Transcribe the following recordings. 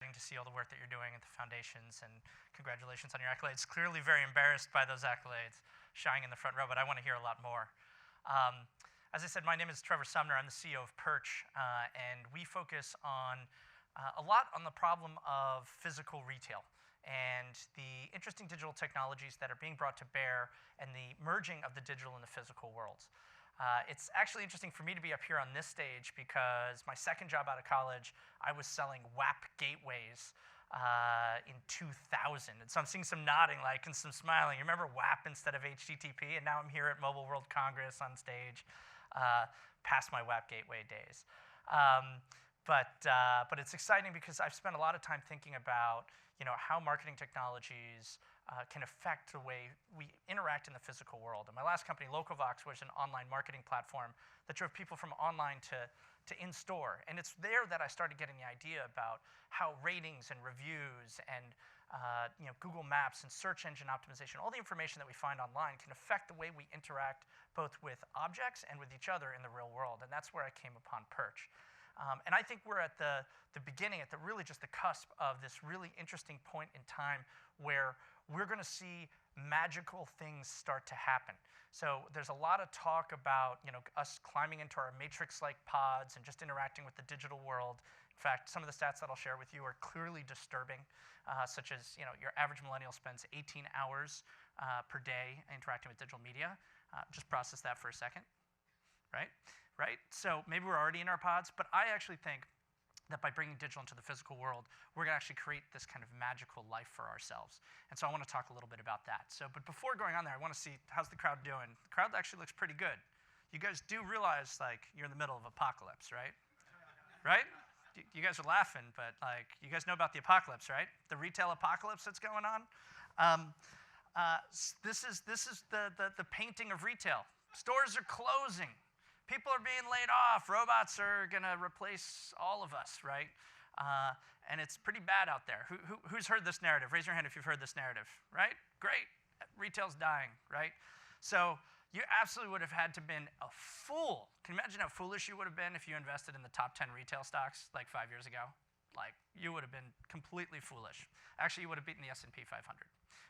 exciting to see all the work that you're doing at the foundations, and congratulations on your accolades. Clearly very embarrassed by those accolades, shying in the front row, but I want to hear a lot more. As I said, my name is Trevor Sumner. I'm the CEO of Perch, and we focus on a lot on the problem of physical retail and the interesting digital technologies that are being brought to bear and the merging of the digital and the physical worlds. It's actually interesting for me to be up here on this stage because my second job out of college, I was selling WAP gateways in 2000. And so I'm seeing some nodding and some smiling. You remember WAP instead of HTTP? And now I'm here at Mobile World Congress on stage, past my WAP gateway days. But it's exciting because I've spent a lot of time thinking about how marketing technologies can affect the way we interact in the physical world. And my last company, Localvox, was an online marketing platform that drove people from online to in-store. And it's there that I started getting the idea about how ratings and reviews and Google Maps and search engine optimization, all the information that we find online can affect the way we interact both with objects and with each other in the real world. And that's where I came upon Perch. And I think we're at the beginning, at really just the cusp of this really interesting point in time where we're going to see magical things start to happen. So there's a lot of talk about us climbing into our matrix-like pods and just interacting with the digital world. In fact, some of the stats that I'll share with you are clearly disturbing, such as your average millennial spends 18 hours per day interacting with digital media. Just process that for a second, right? So maybe we're already in our pods, but I actually think that by bringing digital into the physical world, we're going to actually create this kind of magical life for ourselves. And so I want to talk a little bit about that. But before going on there, I want to see, how's the crowd doing? The crowd actually looks pretty good. You guys do realize you're in the middle of apocalypse, right? Right? You guys are laughing, but you guys know about the apocalypse, right? The retail apocalypse that's going on. This is the painting of retail. Stores are closing. People are being laid off. Robots are going to replace all of us, right? And it's pretty bad out there. Who's heard this narrative? Raise your hand if you've heard this narrative, right? Great. Retail's dying, right? So you absolutely would have had to been a fool. Can you imagine how foolish you would have been if you invested in the top 10 retail stocks 5 years ago? You would have been completely foolish. Actually, you would have beaten the S&P 500,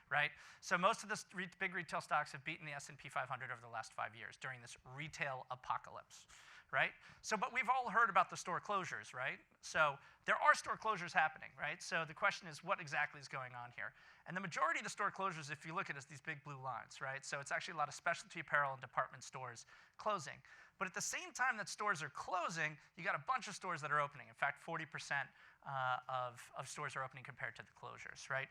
right? So most of the big retail stocks have beaten the S&P 500 over the last 5 years during this retail apocalypse, right? But we've all heard about the store closures, right? So there are store closures happening, right? So the question is, what exactly is going on here? And the majority of the store closures, if you look at it, is these big blue lines, right? So it's actually a lot of specialty apparel and department stores closing. But at the same time that stores are closing, you got a bunch of stores that are opening. In fact, 40% of stores are opening compared to the closures, right?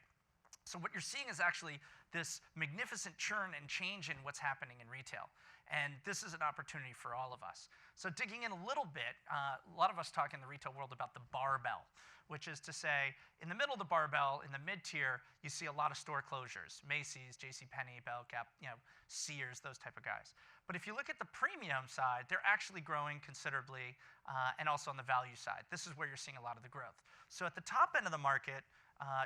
So what you're seeing is actually this magnificent churn and change in what's happening in retail. And this is an opportunity for all of us. So digging in a little bit, a lot of us talk in the retail world about the barbell, which is to say, in the middle of the barbell, in the mid-tier, you see a lot of store closures. Macy's, JCPenney, Bell Gap, Sears, those type of guys. But if you look at the premium side, they're actually growing considerably, and also on the value side. This is where you're seeing a lot of the growth. So at the top end of the market,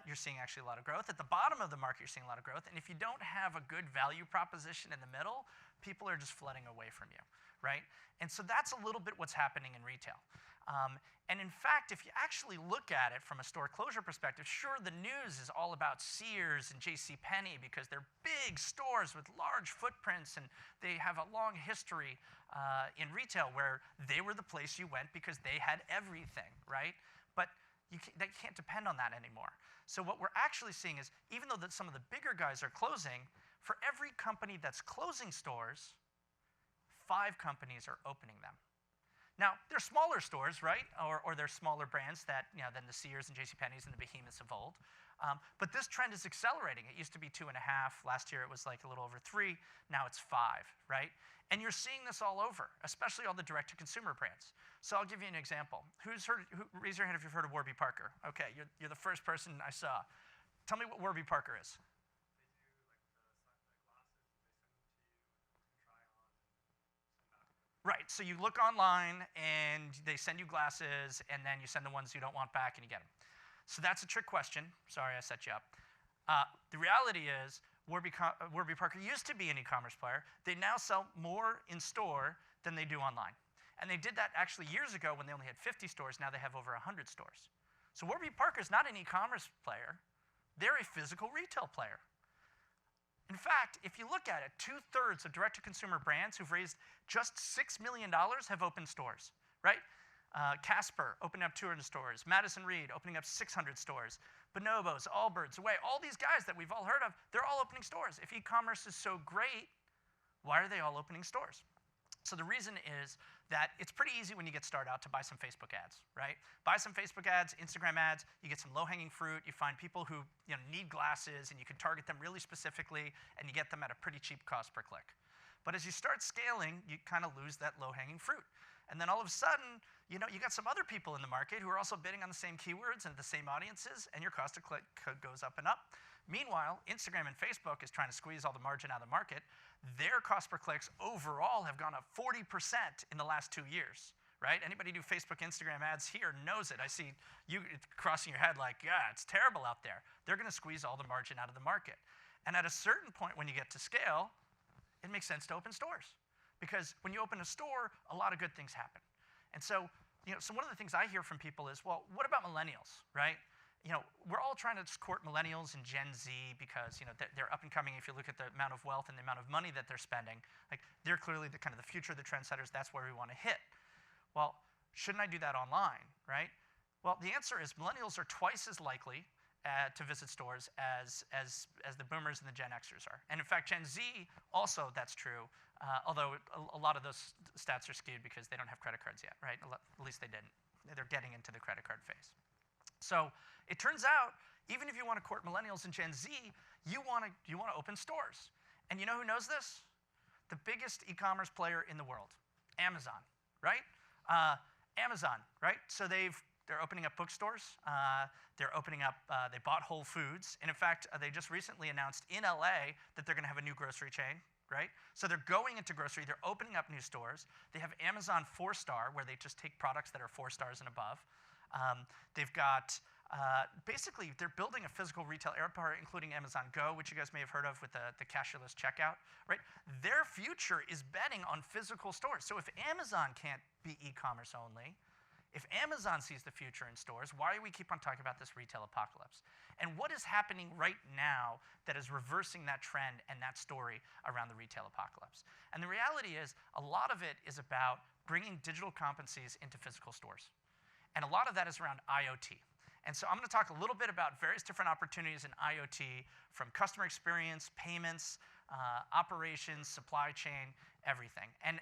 you're seeing actually a lot of growth. At the bottom of the market, you're seeing a lot of growth. And if you don't have a good value proposition in the middle, people are just flooding away from you, right? And so that's a little bit what's happening in retail. And in fact, if you actually look at it from a store closure perspective, sure, the news is all about Sears and JCPenney because they're big stores with large footprints and they have a long history in retail where they were the place you went because they had everything, right? But they can't depend on that anymore. So what we're actually seeing is, even though some of the bigger guys are closing, for every company that's closing stores, 5 companies are opening them. Now, they're smaller stores, right? Or they're smaller brands than the Sears and JCPenney's and the behemoths of old. But this trend is accelerating. It used to be 2.5. Last year, it was a little over 3. Now it's 5, right? And you're seeing this all over, especially all the direct-to-consumer brands. So I'll give you an example. Raise your hand if you've heard of Warby Parker. Okay, you're the first person I saw. Tell me what Warby Parker is. Right, so you look online and they send you glasses and then you send the ones you don't want back and you get them. So that's a trick question. Sorry, I set you up. The reality is Warby Parker used to be an e-commerce player. They now sell more in store than they do online. And they did that actually years ago when they only had 50 stores. Now they have over 100 stores. So Warby Parker is not an e-commerce player. They're a physical retail player. In fact, if you look at it, 2/3 of direct-to-consumer brands who've raised just $6 million have opened stores, right? Casper opening up 200 stores. Madison Reed opening up 600 stores. Bonobos, Allbirds, Away, all these guys that we've all heard of, they're all opening stores. If e-commerce is so great, why are they all opening stores? So the reason is that it's pretty easy when you get started out to buy some Facebook ads, right? Buy some Facebook ads, Instagram ads, you get some low-hanging fruit, you find people who need glasses, and you can target them really specifically, and you get them at a pretty cheap cost per click. But as you start scaling, you kind of lose that low-hanging fruit. And then all of a sudden, you got some other people in the market who are also bidding on the same keywords and the same audiences, and your cost to click goes up and up. Meanwhile, Instagram and Facebook is trying to squeeze all the margin out of the market. Their cost per clicks overall have gone up 40% in the last 2 years, right? Anybody do Facebook, Instagram ads here knows it. I see you crossing your head like, yeah, it's terrible out there. They're going to squeeze all the margin out of the market. And at a certain point when you get to scale, it makes sense to open stores. Because when you open a store, a lot of good things happen. And so, so one of the things I hear from people is, well, what about millennials, right? We're all trying to court millennials and Gen Z because, they're up and coming. If you look at the amount of wealth and the amount of money that they're spending, like they're clearly the kind of the future, the trendsetters. That's where we want to hit. Well, shouldn't I do that online, right? Well, the answer is millennials are twice as likely to visit stores as the boomers and the Gen Xers are. And in fact, Gen Z also, that's true, although a lot of those stats are skewed because they don't have credit cards yet, right? At least they didn't. They're getting into the credit card phase. So it turns out, even if you want to court millennials and Gen Z, you want to open stores. And you know who knows this? The biggest e-commerce player in the world, Amazon, right? Amazon, right? So they're opening up bookstores. They're opening up, they bought Whole Foods. And in fact, they just recently announced in LA that they're going to have a new grocery chain, right? So they're going into grocery. They're opening up new stores. They have Amazon 4-star, where they just take products that are 4 stars and above. They've got, basically, they're building a physical retail empire, including Amazon Go, which you guys may have heard of with the cashless checkout, right? Their future is betting on physical stores. So if Amazon can't be e-commerce only, if Amazon sees the future in stores, why do we keep on talking about this retail apocalypse? And what is happening right now that is reversing that trend and that story around the retail apocalypse? And the reality is, a lot of it is about bringing digital competencies into physical stores. And a lot of that is around IoT. And so I'm going to talk a little bit about various different opportunities in IoT, from customer experience, payments, operations, supply chain, everything. And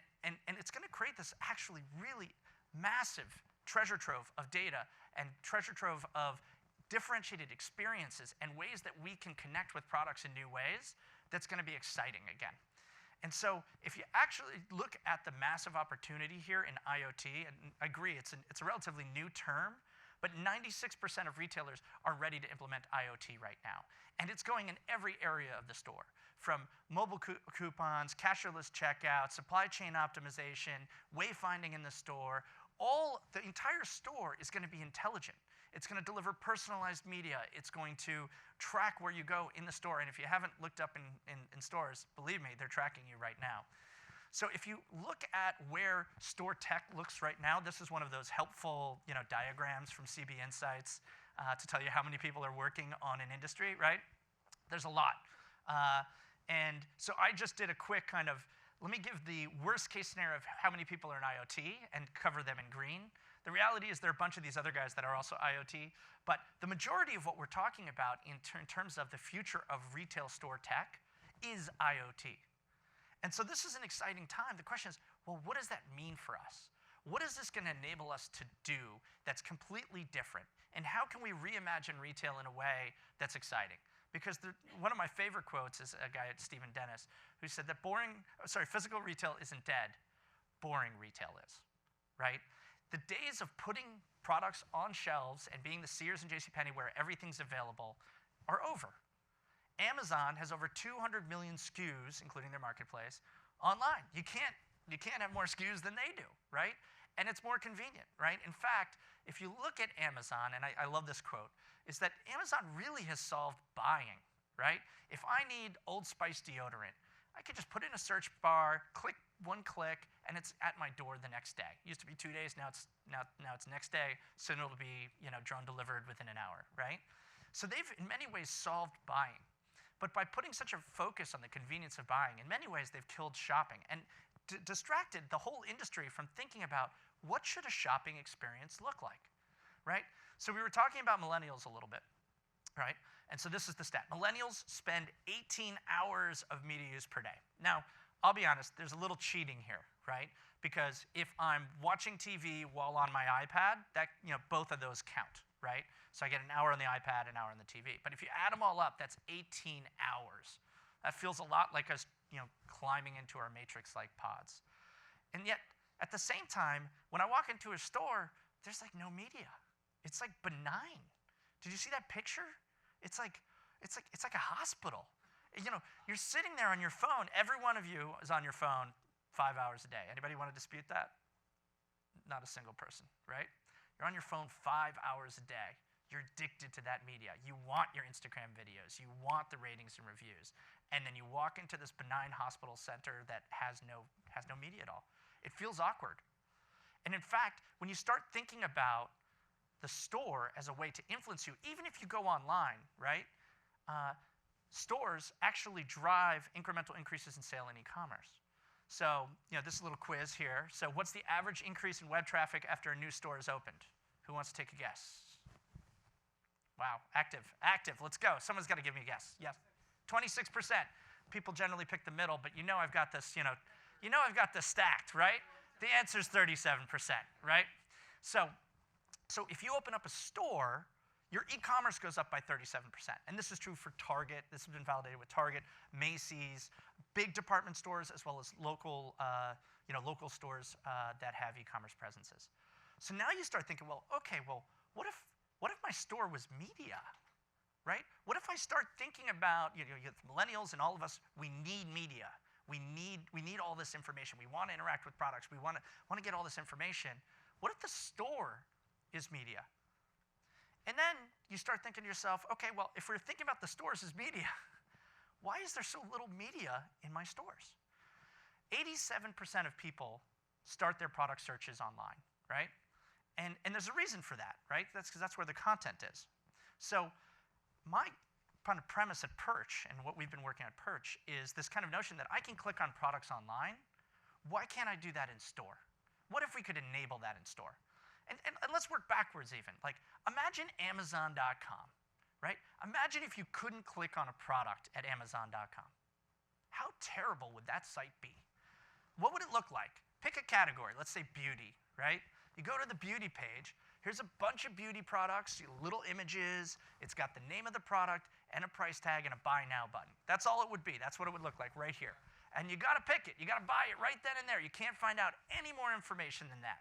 it's going to create this actually really massive treasure trove of data and treasure trove of differentiated experiences and ways that we can connect with products in new ways that's going to be exciting again. And so if you actually look at the massive opportunity here in IoT, and I agree, it's a relatively new term, but 96% of retailers are ready to implement IoT right now. And it's going in every area of the store, from mobile coupons, cashless checkout, supply chain optimization, wayfinding in the store. The entire store is going to be intelligent. It's going to deliver personalized media. It's going to track where you go in the store. And if you haven't looked up in stores, believe me, they're tracking you right now. So if you look at where store tech looks right now, this is one of those helpful diagrams from CB Insights to tell you how many people are working on an industry, right? There's a lot. And so I just did a quick kind of, let me give the worst case scenario of how many people are in IoT and cover them in green. The reality is there are a bunch of these other guys that are also IoT, but the majority of what we're talking about in terms of the future of retail store tech is IoT. And so this is an exciting time. The question is, well, what does that mean for us? What is this going to enable us to do that's completely different? And how can we reimagine retail in a way that's exciting? Because one of my favorite quotes is a guy, Stephen Dennis, who said that physical retail isn't dead, boring retail is, right? The days of putting products on shelves and being the Sears and JCPenney where everything's available are over. Amazon has over 200 million SKUs, including their marketplace, online. You can't have more SKUs than they do, right? And it's more convenient, right? In fact, if you look at Amazon, and I love this quote, is that Amazon really has solved buying, right? If I need Old Spice deodorant, I could just put in a search bar, click one click, and it's at my door the next day. It used to be 2 days, now it's next day, soon it'll be drone delivered within an hour, right? So they've in many ways solved buying. But by putting such a focus on the convenience of buying, in many ways they've killed shopping and distracted the whole industry from thinking about what should a shopping experience look like, right? So we were talking about millennials a little bit, right? And so this is the stat. Millennials spend 18 hours of media use per day. Now, I'll be honest, there's a little cheating here, right? Because if I'm watching TV while on my iPad, that both of those count, right? So I get an hour on the iPad, an hour on the TV. But if you add them all up, that's 18 hours. That feels a lot like us, climbing into our matrix-like pods. And yet, at the same time, when I walk into a store, there's like no media. It's like benign. Did you see that picture? It's like a hospital. You're sitting there on your phone. Every one of you is on your phone 5 hours a day. Anybody want to dispute that? Not a single person, right? You're on your phone 5 hours a day. You're addicted to that media. You want your Instagram videos. You want the ratings and reviews. And then you walk into this benign hospital center that has no media at all. It feels awkward. And in fact, when you start thinking about the store as a way to influence you, even if you go online, right? Stores actually drive incremental increases in sale in e-commerce. So, this little quiz here. So what's the average increase in web traffic after a new store is opened? Who wants to take a guess? Wow, active, let's go. Someone's got to give me a guess. Yes, 26%. People generally pick the middle, but I've got this, I've got this stacked, right? The answer is 37%, right? So if you open up a store, your e-commerce goes up by 37%. And this is true for Target. This has been validated with Target, Macy's, big department stores, as well as local, local stores that have e-commerce presences. So now you start thinking, what if my store was media, right? What if I start thinking about, millennials and all of us, we need media. We need all this information. We want to interact with products. We want to get all this information. What if the store is media? And then you start thinking to yourself, okay, well, if we're thinking about the stores as media, why is there so little media in my stores? 87% of people start their product searches online, right? And there's a reason for that, right? That's because that's where the content is. So my kind of premise at Perch, and what we've been working at Perch, is this kind of notion that I can click on products online. Why can't I do that in store? What if we could enable that in store? And let's work backwards even. Like, imagine Amazon.com, right? Imagine if you couldn't click on a product at Amazon.com. How terrible would that site be? What would it look like? Pick a category. Let's say beauty, right? You go to the beauty page. Here's a bunch of beauty products, little images. It's got the name of the product and a price tag and a buy now button. That's all it would be. That's what it would look like right here. And you got to pick it. You got to buy it right then and there. You can't find out any more information than that.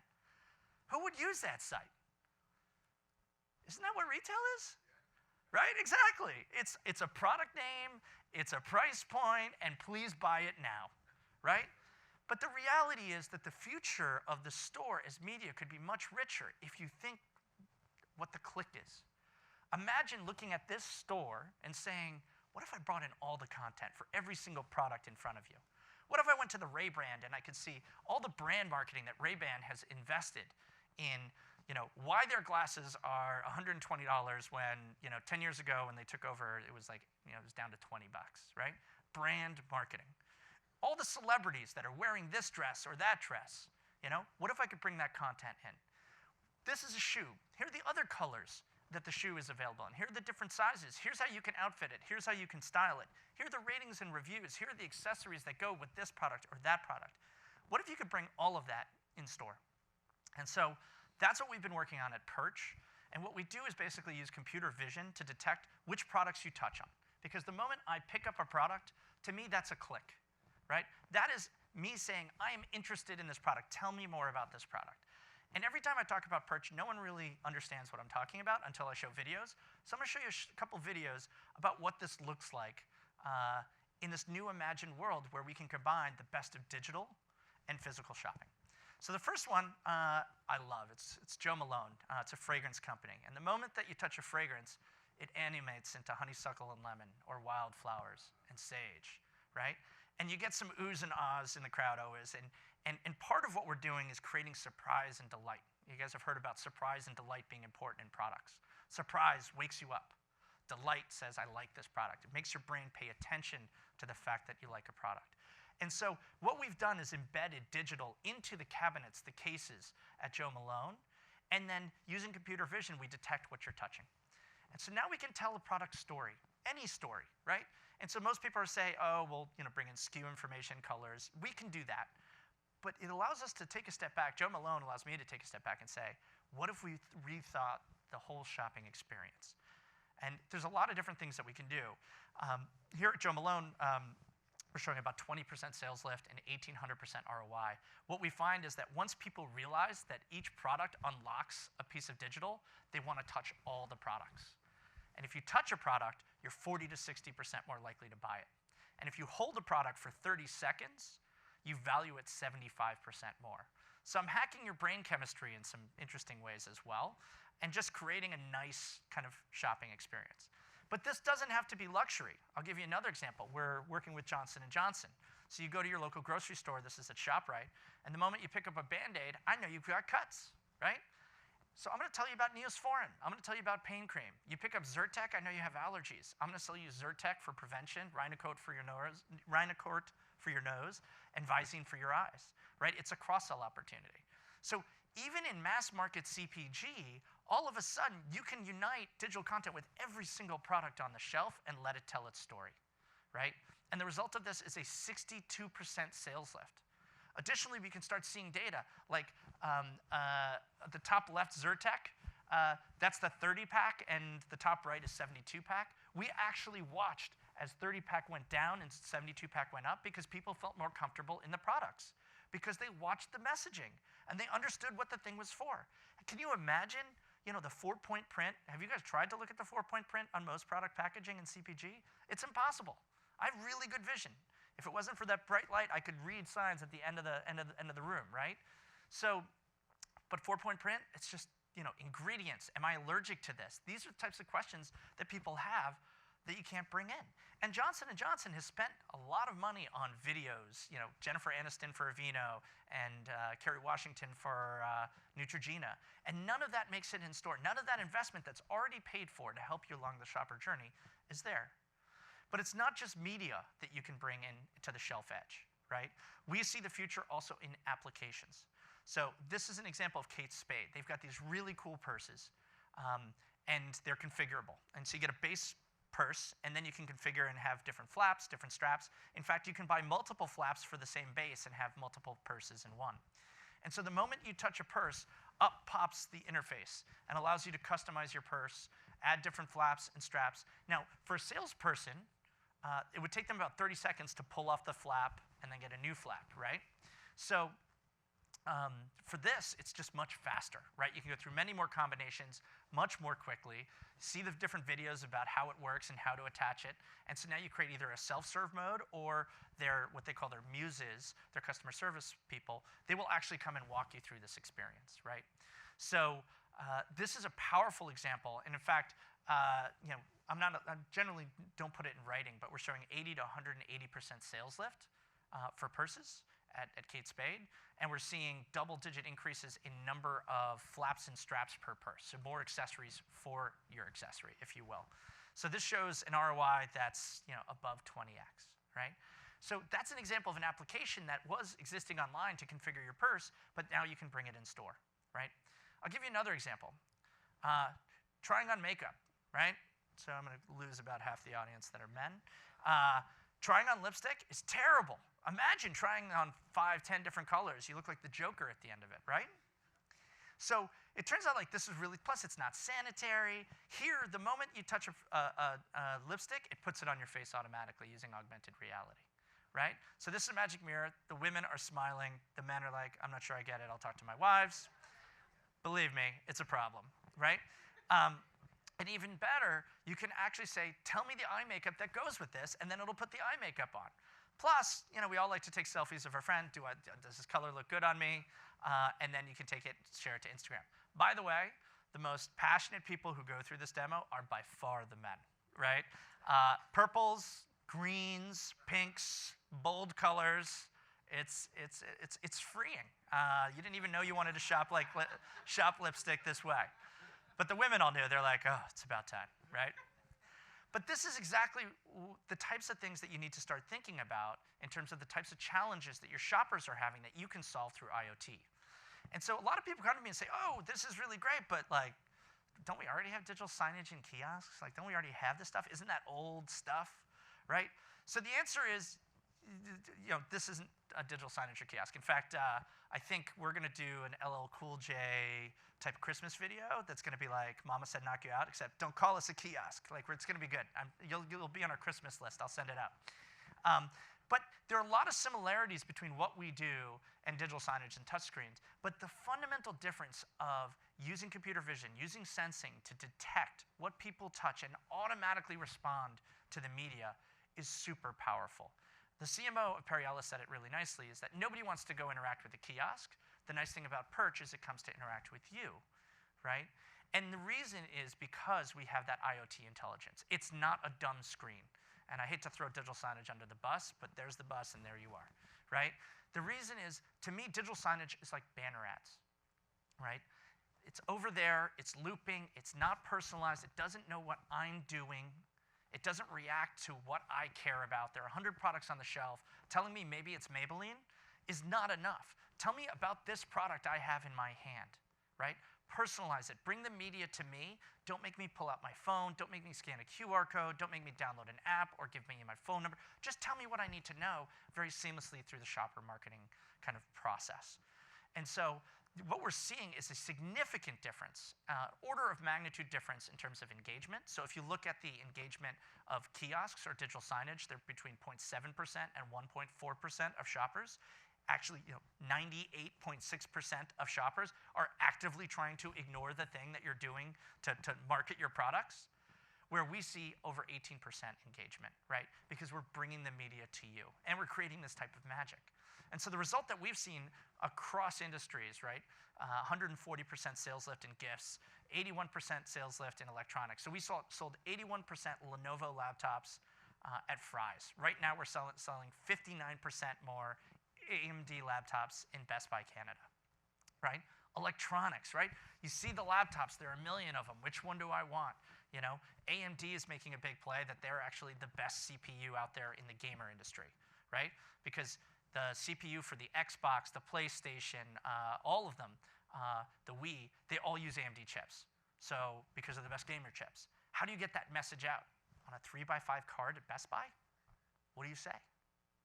Who would use that site? Isn't that what retail is? Right? Exactly. It's a product name, it's a price point, and please buy it now, right? But the reality is that the future of the store as media could be much richer if you think what the click is. Imagine looking at this store and saying, what if I brought in all the content for every single product in front of you? What if I went to the Ray brand and I could see all the brand marketing that Ray-Ban has invested in, why their glasses are $120 when, 10 years ago when they took over, it was like, it was down to $20, right? Brand marketing. All the celebrities that are wearing this dress or that dress, what if I could bring that content in? This is a shoe. Here are the other colors that the shoe is available in. Here are the different sizes. Here's how you can outfit it. Here's how you can style it. Here are the ratings and reviews. Here are the accessories that go with this product or that product. What if you could bring all of that in store? And so that's what we've been working on at Perch. And what we do is basically use computer vision to detect which products you touch on. Because the moment I pick up a product, to me, that's a click, right? That is me saying, I am interested in this product. Tell me more about this product. And every time I talk about Perch, no one really understands what I'm talking about until I show videos. So I'm going to show you a couple videos about what this looks like in this new imagined world where we can combine the best of digital and physical shopping. So the first one I love. It's Joe Malone. It's a fragrance company. And the moment that you touch a fragrance, it animates into honeysuckle and lemon or wildflowers and sage, right? And you get some oohs and ahs in the crowd always. And part of what we're doing is creating surprise and delight. You guys have heard about surprise and delight being important in products. Surprise wakes you up. Delight says, I like this product. It makes your brain pay attention to the fact that you like a product. And so what we've done is embedded digital into the cabinets, the cases at Joe Malone, and then using computer vision, we detect what you're touching. And so now we can tell a product story, any story, right? And so most people say, oh, well, bring in SKU information, colors. We can do that. But it allows us to take a step back. Joe Malone allows me to take a step back and say, what if we rethought the whole shopping experience? And there's a lot of different things that we can do. Here at Joe Malone, we're showing about 20% sales lift and 1,800% ROI. What we find is that once people realize that each product unlocks a piece of digital, they want to touch all the products. And if you touch a product, you're 40 to 60% more likely to buy it. And if you hold a product for 30 seconds, you value it 75% more. So I'm hacking your brain chemistry in some interesting ways as well, and just creating a nice kind of shopping experience. But this doesn't have to be luxury. I'll give you another example. We're working with Johnson & Johnson. So you go to your local grocery store, this is at ShopRite, and the moment you pick up a Band-Aid, I know you've got cuts, right? So I'm gonna tell you about Neosporin. I'm gonna tell you about pain cream. You pick up Zyrtec, I know you have allergies. I'm gonna sell you Zyrtec for prevention, Rhinocort for your nose, and Visine for your eyes, right? It's a cross-sell opportunity. So even in mass market CPG, all of a sudden you can unite digital content with every single product on the shelf and let it tell its story, right? And the result of this is a 62% sales lift. Additionally, we can start seeing data like the top left Zyrtec, that's the 30-pack, and the top right is 72-pack. We actually watched as 30-pack went down and 72-pack went up because people felt more comfortable in the products, because they watched the messaging and they understood what the thing was for. Can you imagine, the 4-point print? Have you guys tried to look at the 4-point print on most product packaging in CPG? It's impossible. I have really good vision. If it wasn't for that bright light, I could read signs at the end of the room, right? So, but 4-point print, it's just, ingredients. Am I allergic to this? These are the types of questions that people have that you can't bring in. And Johnson & Johnson has spent a lot of money on videos, Jennifer Aniston for Aveeno and Kerry Washington for Neutrogena. And none of that makes it in store. None of that investment that's already paid for to help you along the shopper journey is there. But it's not just media that you can bring in to the shelf edge, right? We see the future also in applications. So this is an example of Kate Spade. They've got these really cool purses, and they're configurable. And so you get a base purse, and then you can configure and have different flaps, different straps. In fact, you can buy multiple flaps for the same base and have multiple purses in one. And so the moment you touch a purse, up pops the interface and allows you to customize your purse, add different flaps and straps. Now, for a salesperson, it would take them about 30 seconds to pull off the flap and then get a new flap, right? So for this, it's just much faster, right? You can go through many more combinations much more quickly, see the different videos about how it works and how to attach it. And so now you create either a self-serve mode or what they call their muses, their customer service people. They will actually come and walk you through this experience, right? So this is a powerful example. And in fact, I generally don't put it in writing, but we're showing 80 to 180% sales lift for purses at Kate Spade, and we're seeing double-digit increases in number of flaps and straps per purse, so more accessories for your accessory, if you will. So this shows an ROI that's above 20x, right? So that's an example of an application that was existing online to configure your purse, but now you can bring it in store, right? I'll give you another example. Trying on makeup, right? So I'm going to lose about half the audience that are men. Trying on lipstick is terrible. Imagine trying on 5, 10 different colors. You look like the Joker at the end of it, right? So it turns out like this is really, plus it's not sanitary. Here, the moment you touch a lipstick, it puts it on your face automatically using augmented reality, right? So this is a magic mirror. The women are smiling. The men are like, I'm not sure I get it. I'll talk to my wives. Believe me, it's a problem, right? And even better, you can actually say, tell me the eye makeup that goes with this, and then it'll put the eye makeup on. Plus, we all like to take selfies of our friend. Does this color look good on me? And then you can take it, share it to Instagram. By the way, the most passionate people who go through this demo are by far the men, right? Purples, greens, pinks, bold colors. It's freeing. You didn't even know you wanted to shop lipstick this way. But the women all knew. They're like, oh, it's about time, right? But this is exactly the types of things that you need to start thinking about in terms of the types of challenges that your shoppers are having that you can solve through IoT. And so a lot of people come to me and say, oh, this is really great, but like, don't we already have digital signage in kiosks? Like, don't we already have this stuff? Isn't that old stuff, right? So the answer is, this isn't a digital signage or kiosk. In fact, I think we're going to do an LL Cool J type of Christmas video that's going to be like, Mama said knock you out, except don't call us a kiosk. Like, it's going to be good. You'll be on our Christmas list. I'll send it out. But there are a lot of similarities between what we do and digital signage and touchscreens. But the fundamental difference of using computer vision, using sensing to detect what people touch and automatically respond to the media is super powerful. The CMO of Periella said it really nicely, is that nobody wants to go interact with a kiosk. The nice thing about Perch is it comes to interact with you, right? And the reason is because we have that IoT intelligence. It's not a dumb screen. And I hate to throw digital signage under the bus, but there's the bus and there you are, right? The reason is, to me, digital signage is like banner ads, right? It's over there, it's looping, it's not personalized, it doesn't know what I'm doing. It doesn't react to what I care about. There are 100 products on the shelf. Telling me maybe it's Maybelline is not enough. Tell me about this product I have in my hand, right? Personalize it. Bring the media to me. Don't make me pull out my phone. Don't make me scan a QR code. Don't make me download an app or give me my phone number. Just tell me what I need to know very seamlessly through the shopper marketing kind of process. And so what we're seeing is a significant difference, order of magnitude difference in terms of engagement. So if you look at the engagement of kiosks or digital signage, they're between 0.7% and 1.4% of shoppers. Actually, 98.6% of shoppers are actively trying to ignore the thing that you're doing to market your products, where we see over 18% engagement, right? Because we're bringing the media to you, and we're creating this type of magic. And so the result that we've seen across industries, right, 140% sales lift in gifts, 81% sales lift in electronics. So we sold 81% Lenovo laptops at Fry's. Right now we're selling 59% more AMD laptops in Best Buy Canada, right? Electronics, right? You see the laptops, there are a million of them. Which one do I want? AMD is making a big play that they're actually the best CPU out there in the gamer industry, right? Because the CPU for the Xbox, the PlayStation, all of them, the Wii, they all use AMD chips. So, because of the best gamer chips. How do you get that message out? On a 3x5 card at Best Buy? What do you say,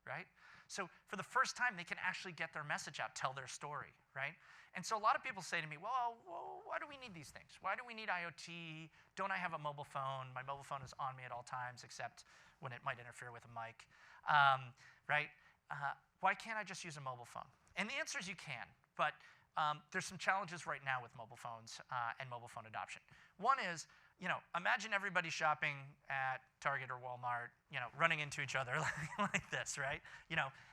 right? So, for the first time, they can actually get their message out, tell their story, right? And so a lot of people say to me, well, why do we need these things? Why do we need IoT? Don't I have a mobile phone? My mobile phone is on me at all times, except when it might interfere with a mic, right? Why can't I just use a mobile phone? And the answer is you can, but there's some challenges right now with mobile phones and mobile phone adoption. One is, imagine everybody shopping at Target or Walmart, running into each other like this, right?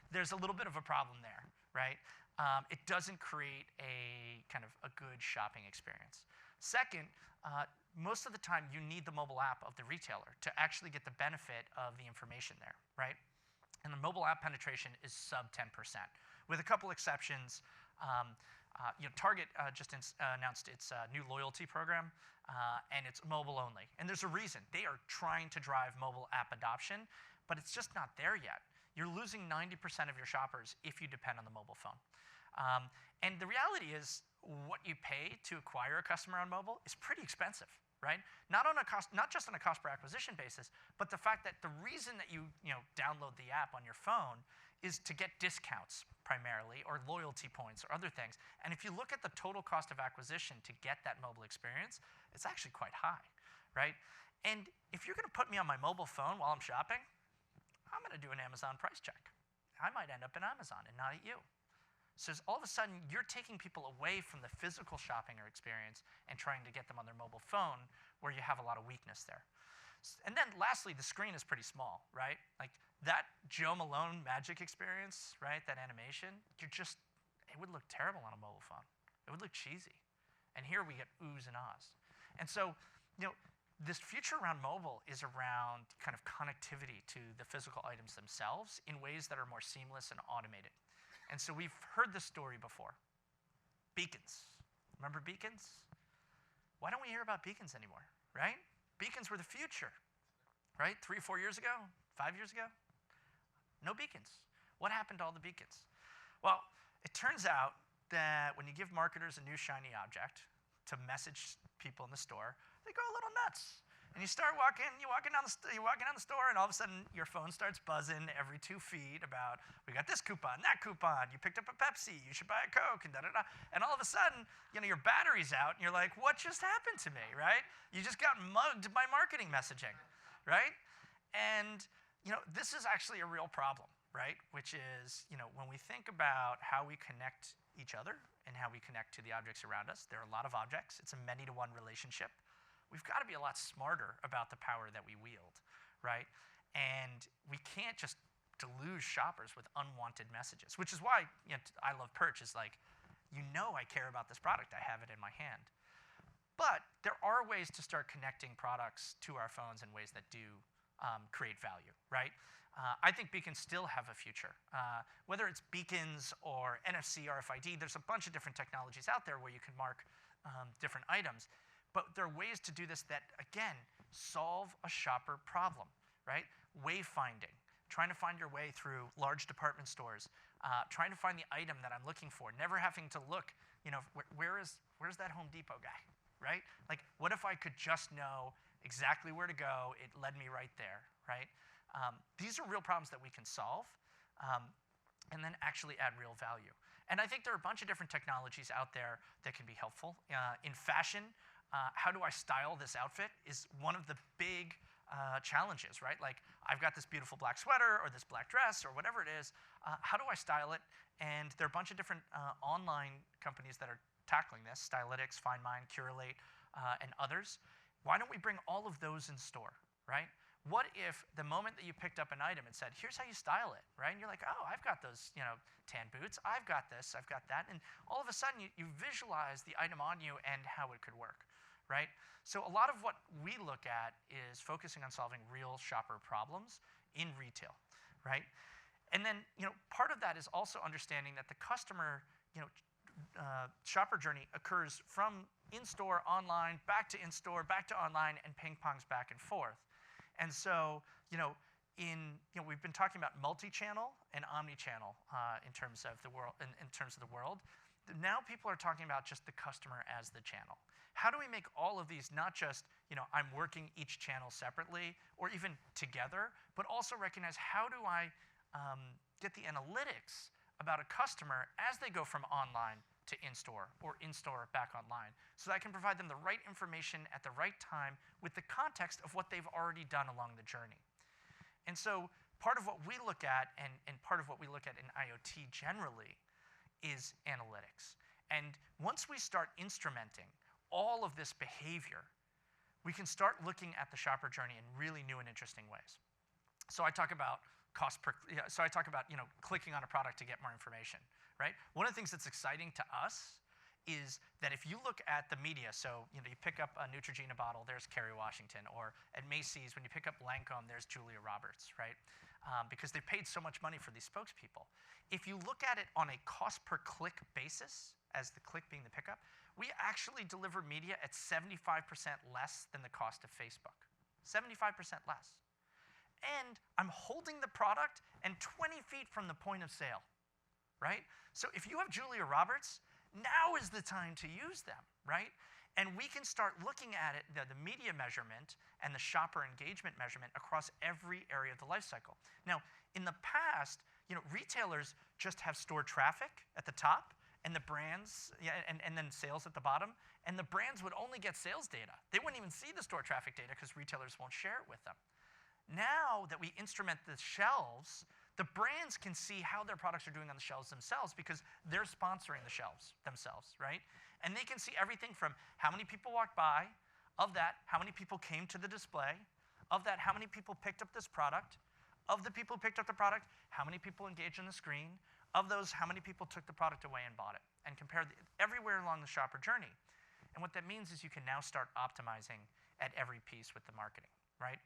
There's a little bit of a problem there, right? It doesn't create a kind of a good shopping experience. Second, most of the time you need the mobile app of the retailer to actually get the benefit of the information there, right? And the mobile app penetration is sub 10%, with a couple exceptions. Target just announced its new loyalty program, and it's mobile only. And there's a reason. They are trying to drive mobile app adoption, but it's just not there yet. You're losing 90% of your shoppers if you depend on the mobile phone. And the reality is, what you pay to acquire a customer on mobile is pretty expensive, right? Not just on a cost per acquisition basis, but the fact that the reason that you download the app on your phone is to get discounts primarily, or loyalty points, or other things. And if you look at the total cost of acquisition to get that mobile experience, it's actually quite high, right? And if you're going to put me on my mobile phone while I'm shopping, I'm going to do an Amazon price check. I might end up in Amazon and not at you. So all of a sudden, you're taking people away from the physical shopping or experience and trying to get them on their mobile phone, where you have a lot of weakness there. And then lastly, the screen is pretty small, right? Like that Joe Malone magic experience, right? That animation, it would look terrible on a mobile phone. It would look cheesy. And here we get oohs and ahs. And so, this future around mobile is around kind of connectivity to the physical items themselves in ways that are more seamless and automated. And so we've heard this story before. Beacons. Remember beacons? Why don't we hear about beacons anymore, right? Beacons were the future, right? 3 or 4 years ago, 5 years ago? No beacons. What happened to all the beacons? Well, it turns out that when you give marketers a new shiny object to message people in the store, they go a little nuts. And you're walking down the store, and all of a sudden your phone starts buzzing every 2 feet about, we got this coupon, that coupon, you picked up a Pepsi, you should buy a Coke, and da-da-da. And all of a sudden, your battery's out, and you're like, what just happened to me, right? You just got mugged by marketing messaging, right? And, this is actually a real problem, right? Which is, when we think about how we connect each other and how we connect to the objects around us, there are a lot of objects. It's a many-to-one relationship. We've got to be a lot smarter about the power that we wield, right? And we can't just deluge shoppers with unwanted messages, which is why I love Perch. Is like, I care about this product. I have it in my hand. But there are ways to start connecting products to our phones in ways that do create value, right? I think beacons still have a future. Whether it's beacons or NFC, RFID, there's a bunch of different technologies out there where you can mark different items. But there are ways to do this that, again, solve a shopper problem, right? Wayfinding, trying to find your way through large department stores, trying to find the item that I'm looking for, never having to look, where's that Home Depot guy, right? Like, what if I could just know exactly where to go? It led me right there, right? These are real problems that we can solve and then actually add real value. And I think there are a bunch of different technologies out there that can be helpful. In fashion, how do I style this outfit is one of the big challenges, right? Like, I've got this beautiful black sweater or this black dress or whatever it is. How do I style it? And there are a bunch of different online companies that are tackling this: Stylytics, Find Mine, Curate, and others. Why don't we bring all of those in store, right? What if the moment that you picked up an item, it said, here's how you style it, right? And you're like, oh, I've got those tan boots. I've got this. I've got that. And all of a sudden, you visualize the item on you and how it could work. Right? So a lot of what we look at is focusing on solving real shopper problems in retail, right? And then, part of that is also understanding that the customer, shopper journey occurs from in-store, online, back to in-store, back to online, and ping-pongs back and forth. And so, we've been talking about multi-channel and omni-channel in terms of the world. Now people are talking about just the customer as the channel. How do we make all of these not just, I'm working each channel separately or even together, but also recognize how do I get the analytics about a customer as they go from online to in-store or in-store back online, so that I can provide them the right information at the right time with the context of what they've already done along the journey. And so part of what we look at and part of what we look at in IoT generally is analytics. And once we start instrumenting all of this behavior, we can start looking at the shopper journey in really new and interesting ways. So I talk about clicking on a product to get more information, right? One of the things that's exciting to us is that if you look at the media, so you pick up a Neutrogena bottle, there's Kerry Washington, or at Macy's, when you pick up Lancome, there's Julia Roberts, right? Because they paid so much money for these spokespeople. If you look at it on a cost per click basis, as the click being the pickup, we actually deliver media at 75% less than the cost of Facebook. 75% less. And I'm holding the product and 20 feet from the point of sale, right? So if you have Julia Roberts, now is the time to use them, right? And we can start looking at it, the media measurement and the shopper engagement measurement across every area of the life cycle. Now, in the past, retailers just have store traffic at the top and the brands, and then sales at the bottom. And the brands would only get sales data. They wouldn't even see the store traffic data because retailers won't share it with them. Now that we instrument the shelves, the brands can see how their products are doing on the shelves themselves because they're sponsoring the shelves themselves, right? And they can see everything from how many people walked by, of that, how many people came to the display, of that, how many people picked up this product, of the people who picked up the product, how many people engaged on the screen, of those, how many people took the product away and bought it, and compare everywhere along the shopper journey. And what that means is you can now start optimizing at every piece with the marketing, right?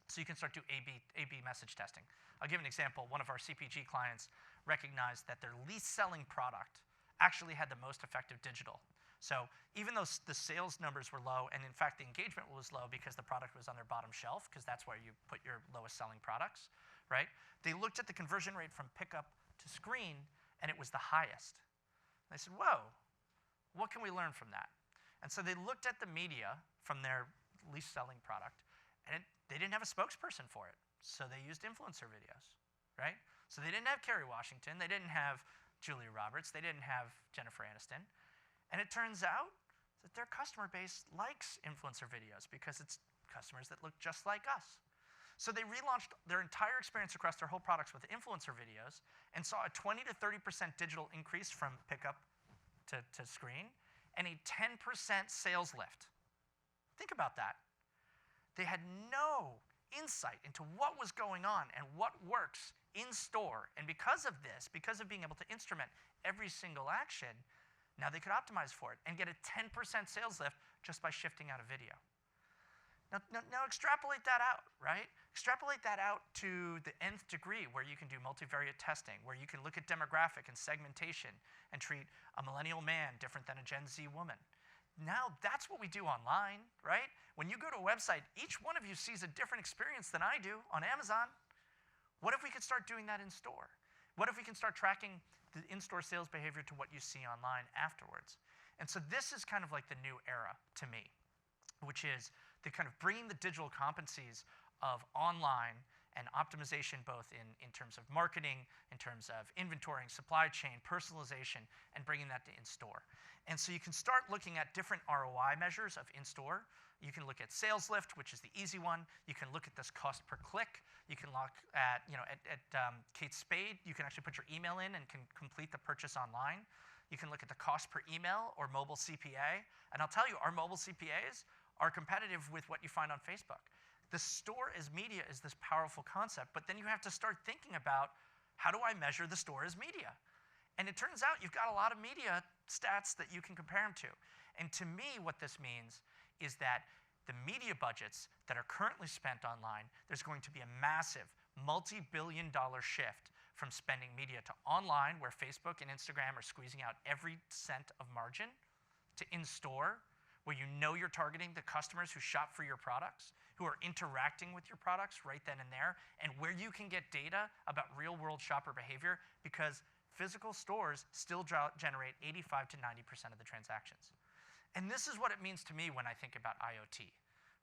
So you can start to A/B message testing. I'll give an example. One of our CPG clients recognized that their least selling product actually had the most effective digital. So even though the sales numbers were low, and in fact the engagement was low because the product was on their bottom shelf, because that's where you put your lowest selling products, right? They looked at the conversion rate from pickup to screen, and it was the highest. They said, whoa, what can we learn from that? And so they looked at the media from their least selling product, and they didn't have a spokesperson for it. So they used influencer videos, right? So they didn't have Kerry Washington. They didn't have Julia Roberts. They didn't have Jennifer Aniston. And it turns out that their customer base likes influencer videos because it's customers that look just like us. So they relaunched their entire experience across their whole products with influencer videos and saw a 20 to 30% digital increase from pickup to screen and a 10% sales lift. Think about that. They had no insight into what was going on and what works in store. And because of this, because of being able to instrument every single action, now they could optimize for it and get a 10% sales lift just by shifting out a video. Now extrapolate that out, right? Extrapolate that out to the nth degree where you can do multivariate testing, where you can look at demographic and segmentation and treat a millennial man different than a Gen Z woman. Now that's what we do online, right? When you go to a website, each one of you sees a different experience than I do on Amazon. What if we could start doing that in store? What if we can start tracking the in-store sales behavior to what you see online afterwards? And so this is kind of like the new era to me, which is the kind of bringing the digital competencies of online and optimization both in terms of marketing, in terms of inventorying, supply chain, personalization, and bringing that to in-store. And so you can start looking at different ROI measures of in-store. You can look at sales lift, which is the easy one. You can look at this cost per click. You can look at, Kate Spade, you can actually put your email in and can complete the purchase online. You can look at the cost per email or mobile CPA. And I'll tell you, our mobile CPAs are competitive with what you find on Facebook. The store as media is this powerful concept, but then you have to start thinking about, how do I measure the store as media? And it turns out you've got a lot of media stats that you can compare them to. And to me, what this means is that the media budgets that are currently spent online, there's going to be a massive multi-billion-dollar shift from spending media to online, where Facebook and Instagram are squeezing out every cent of margin, to in-store, where you know you're targeting the customers who shop for your products, who are interacting with your products right then and there, and where you can get data about real-world shopper behavior, because physical stores still generate 85 to 90% of the transactions. And this is what it means to me when I think about IoT,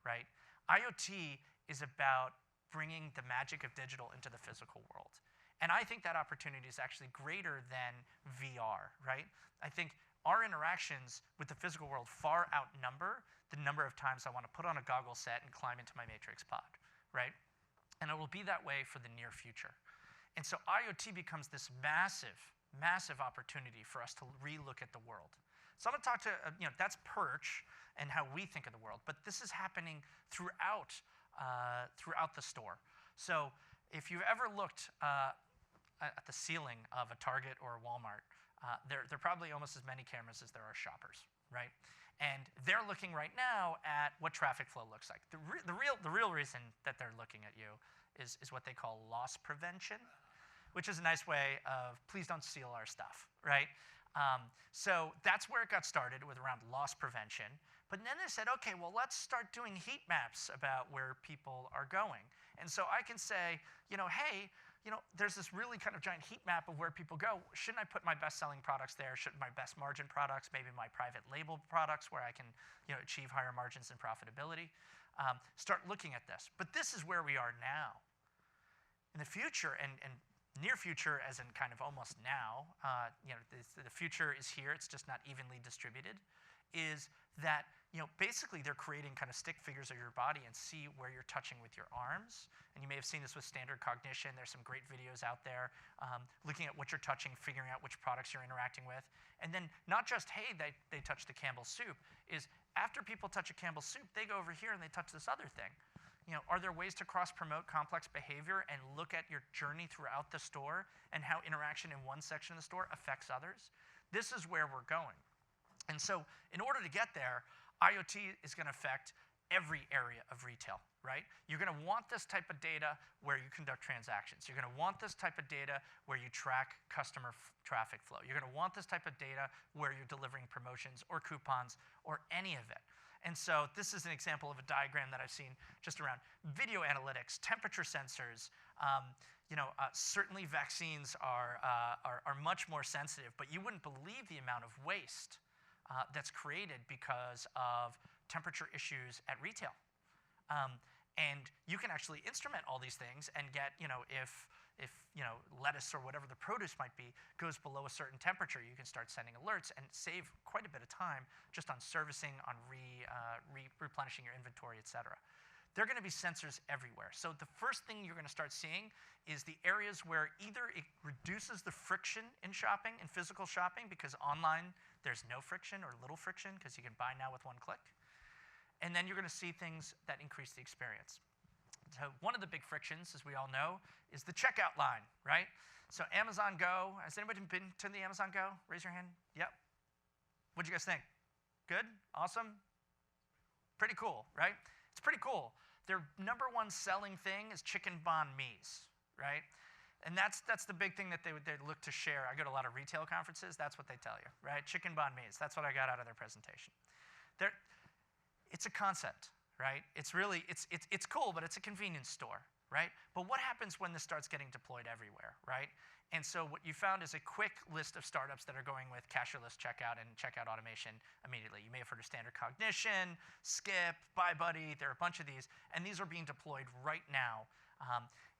right? IoT is about bringing the magic of digital into the physical world. And I think that opportunity is actually greater than VR, right? I think our interactions with the physical world far outnumber the number of times I want to put on a goggle set and climb into my Matrix pod, right? And it will be that way for the near future. And so IoT becomes this massive, massive opportunity for us to relook at the world. So I'm going to talk to, that's Perch and how we think of the world, but this is happening throughout the store. So if you've ever looked at the ceiling of a Target or a Walmart, there are probably almost as many cameras as there are shoppers, right? And they're looking right now at what traffic flow looks like. The real reason that they're looking at you is what they call loss prevention, which is a nice way of, please don't steal our stuff, right? So that's where it got started, with around loss prevention. But then they said, okay, well, let's start doing heat maps about where people are going. And so I can say, hey, there's this really kind of giant heat map of where people go. Shouldn't I put my best-selling products there? Shouldn't my best margin products, maybe my private label products where I can achieve higher margins and profitability? Start looking at this. But this is where we are now. In the future, and near future as in kind of almost now, the future is here, it's just not evenly distributed, is that basically they're creating kind of stick figures of your body and see where you're touching with your arms. And you may have seen this with standard cognition. There's some great videos out there looking at what you're touching, figuring out which products you're interacting with. And then not just, hey, they touch the Campbell's soup, is after people touch a Campbell's soup, they go over here and they touch this other thing. Are there ways to cross-promote complex behavior and look at your journey throughout the store and how interaction in one section of the store affects others? This is where we're going. And so in order to get there, IoT is going to affect every area of retail, right? You're going to want this type of data where you conduct transactions. You're going to want this type of data where you track customer traffic flow. You're going to want this type of data where you're delivering promotions or coupons or any of it. And so this is an example of a diagram that I've seen just around video analytics, temperature sensors. Certainly vaccines are much more sensitive, but you wouldn't believe the amount of waste that's created because of temperature issues at retail. And you can actually instrument all these things and get, if lettuce or whatever the produce might be goes below a certain temperature, you can start sending alerts and save quite a bit of time just on servicing, on replenishing your inventory, et cetera. There are going to be sensors everywhere. So the first thing you're going to start seeing is the areas where either it reduces the friction in shopping, in physical shopping, because online there's no friction or little friction because you can buy now with one click. And then you're going to see things that increase the experience. So one of the big frictions, as we all know, is the checkout line, right? So Amazon Go, has anybody been to the Amazon Go? Raise your hand. Yep. What'd you guys think? Good? Awesome? Pretty cool, right? It's pretty cool. Their number one selling thing is chicken banh mi's, right? And that's the big thing that they look to share. I go to a lot of retail conferences. That's what they tell you, right? Chicken banh mi's. That's what I got out of their presentation. It's a concept, right? It's cool, but it's a convenience store, right? But what happens when this starts getting deployed everywhere, right? And so what you found is a quick list of startups that are going with cashierless checkout and checkout automation immediately. You may have heard of Standard Cognition, Skip, BuyBuddy. There are a bunch of these, and these are being deployed right now.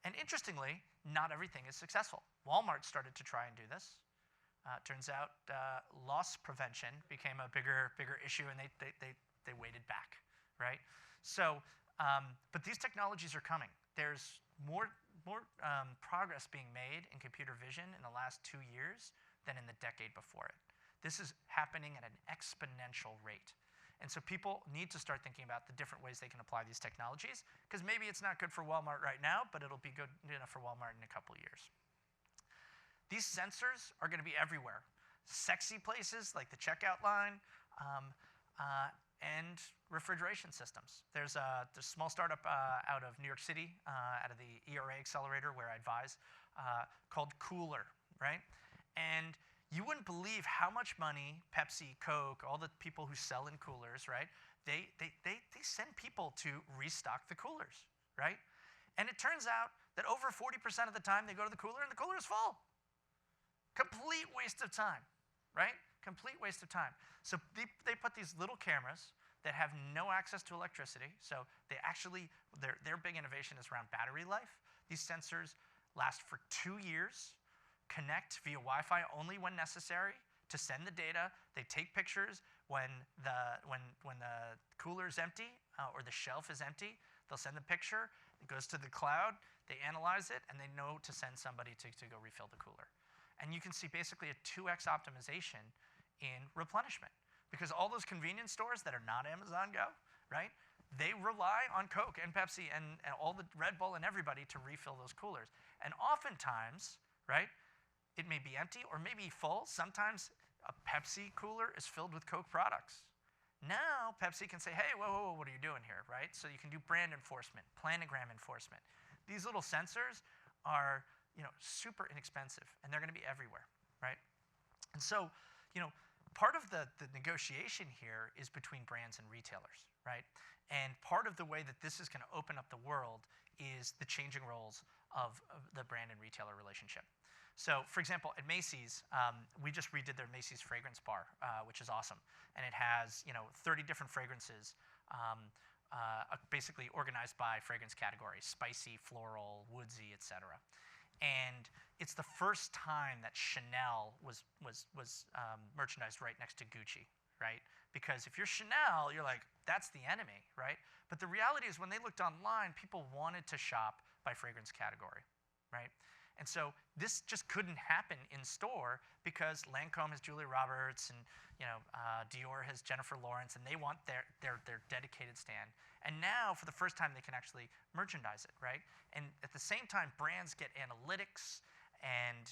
And interestingly, not everything is successful. Walmart started to try and do this. Turns out loss prevention became a bigger issue, and they waited back, right? So, but these technologies are coming. There's more progress being made in computer vision in the last 2 years than in the decade before it. This is happening at an exponential rate. And so people need to start thinking about the different ways they can apply these technologies, because maybe it's not good for Walmart right now, but it'll be good enough for Walmart in a couple years. These sensors are going to be everywhere. Sexy places like the checkout line, and refrigeration systems. There's a small startup out of New York City, out of the ERA Accelerator where I advise, called Cooler, right? And you wouldn't believe how much money Pepsi, Coke, all the people who sell in coolers, right? They send people to restock the coolers, right? And it turns out that over 40% of the time they go to the cooler and the cooler is full. Complete waste of time, right? Complete waste of time. So they put these little cameras that have no access to electricity. So their big innovation is around battery life. These sensors last for 2 years, connect via Wi-Fi only when necessary to send the data. They take pictures when the cooler is empty or the shelf is empty. They'll send the picture. It goes to the cloud. They analyze it, and they know to send somebody to go refill the cooler. And you can see basically a 2x optimization in replenishment, because all those convenience stores that are not Amazon Go, right? They rely on Coke and Pepsi and all the Red Bull and everybody to refill those coolers. And oftentimes, right, it may be empty or maybe full. Sometimes a Pepsi cooler is filled with Coke products. Now Pepsi can say, hey, whoa, what are you doing here, right? So you can do brand enforcement, planogram enforcement. These little sensors are, super inexpensive, and they're going to be everywhere, right? And so, part of the negotiation here is between brands and retailers, right? And part of the way that this is going to open up the world is the changing roles of the brand and retailer relationship. So, for example, at Macy's, we just redid their Macy's fragrance bar, which is awesome. And it has, 30 different fragrances, basically organized by fragrance categories: spicy, floral, woodsy, etc. And it's the first time that Chanel was merchandised right next to Gucci, right? Because if you're Chanel, you're like, that's the enemy, right? But the reality is when they looked online, people wanted to shop by fragrance category, right? And so this just couldn't happen in store because Lancome has Julia Roberts and Dior has Jennifer Lawrence, and they want their dedicated stand. And now, for the first time, they can actually merchandise it, right? And at the same time, brands get analytics and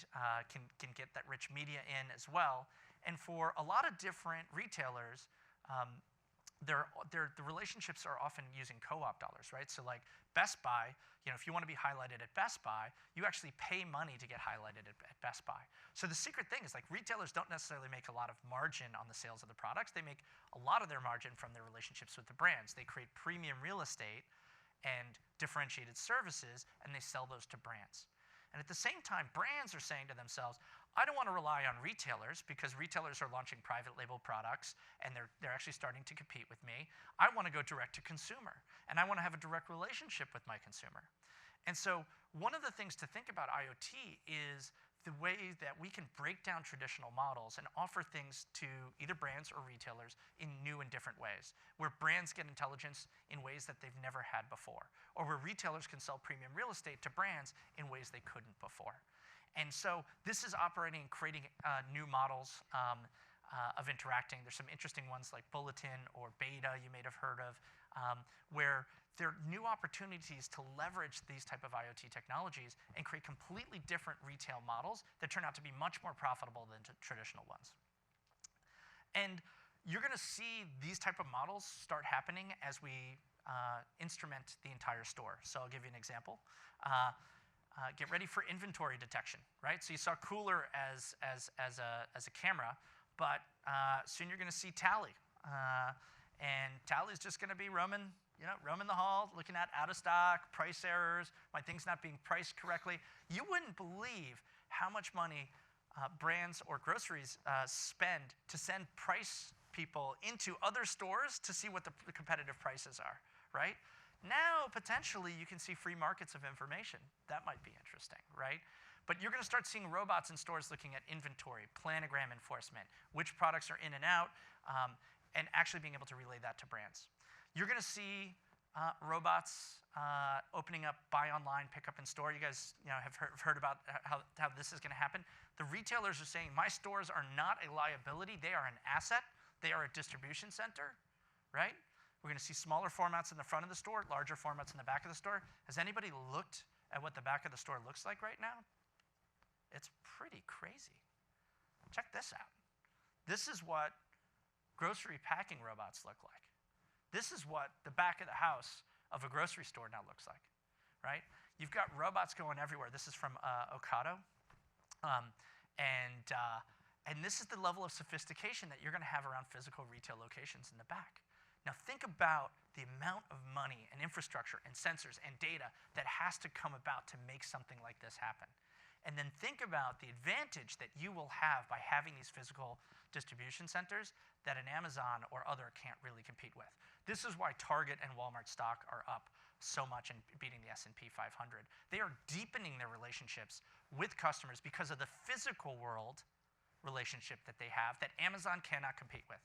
can get that rich media in as well. And for a lot of different retailers, the relationships are often using co-op dollars, right? So like Best Buy, if you want to be highlighted at Best Buy, you actually pay money to get highlighted at Best Buy. So the secret thing is like retailers don't necessarily make a lot of margin on the sales of the products. They make a lot of their margin from their relationships with the brands. They create premium real estate and differentiated services, and they sell those to brands. And at the same time, brands are saying to themselves, I don't want to rely on retailers because retailers are launching private label products and they're actually starting to compete with me. I want to go direct to consumer and I want to have a direct relationship with my consumer. And so one of the things to think about IoT is the way that we can break down traditional models and offer things to either brands or retailers in new and different ways, where brands get intelligence in ways that they've never had before, or where retailers can sell premium real estate to brands in ways they couldn't before. And so this is operating and creating new models of interacting. There's some interesting ones like Bulletin or Beta you may have heard of, where there are new opportunities to leverage these type of IoT technologies and create completely different retail models that turn out to be much more profitable than traditional ones. And you're going to see these type of models start happening as we instrument the entire store. So I'll give you an example. Get ready for inventory detection, right? So you saw Cooler as a camera, but soon you're going to see Tally. And Tally's just going to be roaming the hall, looking at out of stock, price errors, my thing's not being priced correctly. You wouldn't believe how much money brands or groceries spend to send price people into other stores to see what the competitive prices are, right? Now, potentially, you can see free markets of information. That might be interesting, right? But you're going to start seeing robots in stores looking at inventory, planogram enforcement, which products are in and out, and actually being able to relay that to brands. You're going to see robots opening up buy online, pick up in store. You guys have heard about how this is going to happen. The retailers are saying, my stores are not a liability. They are an asset. They are a distribution center, right? We're going to see smaller formats in the front of the store, larger formats in the back of the store. Has anybody looked at what the back of the store looks like right now? It's pretty crazy. Check this out. This is what grocery packing robots look like. This is what the back of the house of a grocery store now looks like, right? You've got robots going everywhere. This is from Ocado. And this is the level of sophistication that you're going to have around physical retail locations in the back. Now think about the amount of money and infrastructure and sensors and data that has to come about to make something like this happen. And then think about the advantage that you will have by having these physical distribution centers that an Amazon or other can't really compete with. This is why Target and Walmart stock are up so much and beating the S&P 500. They are deepening their relationships with customers because of the physical world relationship that they have that Amazon cannot compete with.